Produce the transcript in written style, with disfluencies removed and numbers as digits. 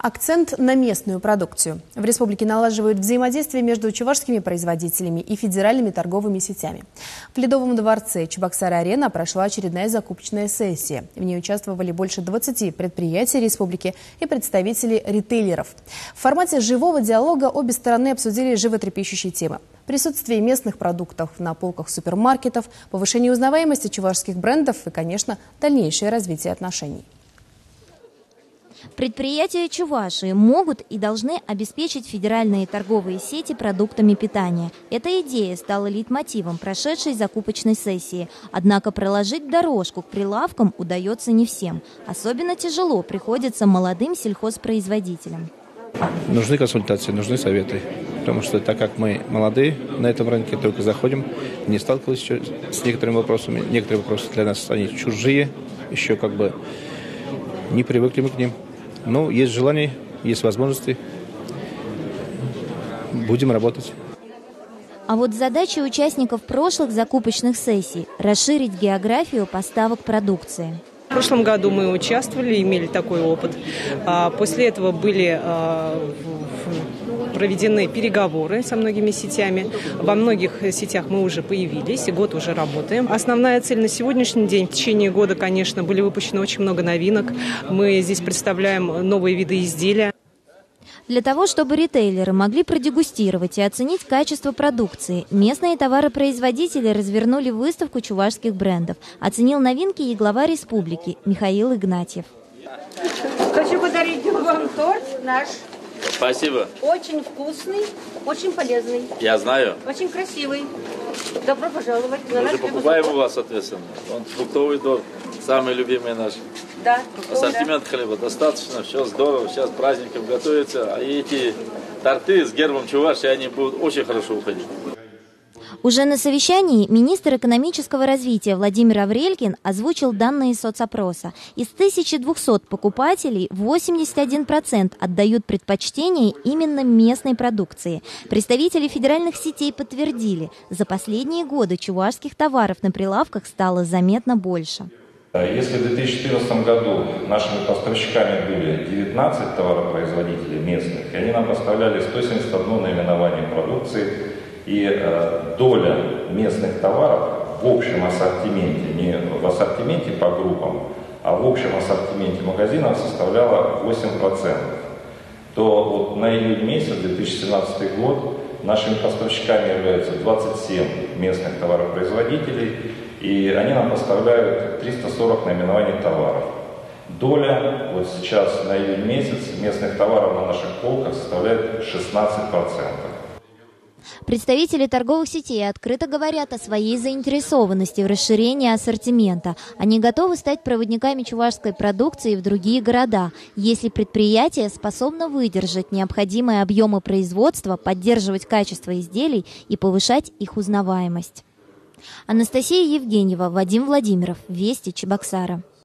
Акцент на местную продукцию. В республике налаживают взаимодействие между чувашскими производителями и федеральными торговыми сетями. В Ледовом дворце Чебоксары-Арена прошла очередная закупочная сессия. В ней участвовали больше 20 предприятий республики и представители ритейлеров. В формате живого диалога обе стороны обсудили животрепещущие темы. Присутствие местных продуктов на полках супермаркетов, повышение узнаваемости чувашских брендов и, конечно, дальнейшее развитие отношений. Предприятия Чувашии могут и должны обеспечить федеральные торговые сети продуктами питания. Эта идея стала лейтмотивом прошедшей закупочной сессии. Однако проложить дорожку к прилавкам удается не всем. Особенно тяжело приходится молодым сельхозпроизводителям. Нужны консультации, нужны советы. Потому что так как мы молодые на этом рынке, только заходим, не сталкивались еще с некоторыми вопросами. Некоторые вопросы для нас, они чужие, еще не привыкли мы к ним. Но есть желание, есть возможности. Будем работать. А вот задача участников прошлых закупочных сессий – расширить географию поставок продукции. В прошлом году мы участвовали, имели такой опыт. После этого были проведены переговоры со многими сетями. Во многих сетях мы уже появились, и год уже работаем. Основная цель на сегодняшний день: в течение года, конечно, были выпущены очень много новинок. Мы здесь представляем новые виды изделия. Для того, чтобы ритейлеры могли продегустировать и оценить качество продукции, местные товаропроизводители развернули выставку чувашских брендов. Оценил новинки и глава республики Михаил Игнатьев. Хочу подарить вам торт наш. Спасибо. Очень вкусный, очень полезный. Я знаю. Очень красивый. Добро пожаловать на наш хлебозавод. Покупаем у вас, соответственно. Он фруктовый торт, самый любимый наш. Да. Ассортимент хлеба достаточно, все здорово. Сейчас праздников готовятся, а эти торты с гербом Чувашии, они будут очень хорошо уходить. Уже на совещании министр экономического развития Владимир Аврелькин озвучил данные соцопроса. Из 1200 покупателей 81% отдают предпочтение именно местной продукции. Представители федеральных сетей подтвердили, за последние годы чувашских товаров на прилавках стало заметно больше. Если в 2014 году нашими поставщиками были 19 товаропроизводителей местных, и они нам поставляли 171 наименование продукции, и доля местных товаров в общем ассортименте, не в ассортименте по группам, а в общем ассортименте магазинов составляла 8%, то вот на июль месяц 2017 год нашими поставщиками являются 27 местных товаропроизводителей, и они нам поставляют 340 наименований товаров. Доля вот сейчас на июль месяц местных товаров на наших полках составляет 16%. Представители торговых сетей открыто говорят о своей заинтересованности в расширении ассортимента. Они готовы стать проводниками чувашской продукции в другие города, если предприятие способно выдержать необходимые объемы производства, поддерживать качество изделий и повышать их узнаваемость. Анастасия Евгеньева, Вадим Владимиров, Вести, Чебоксары.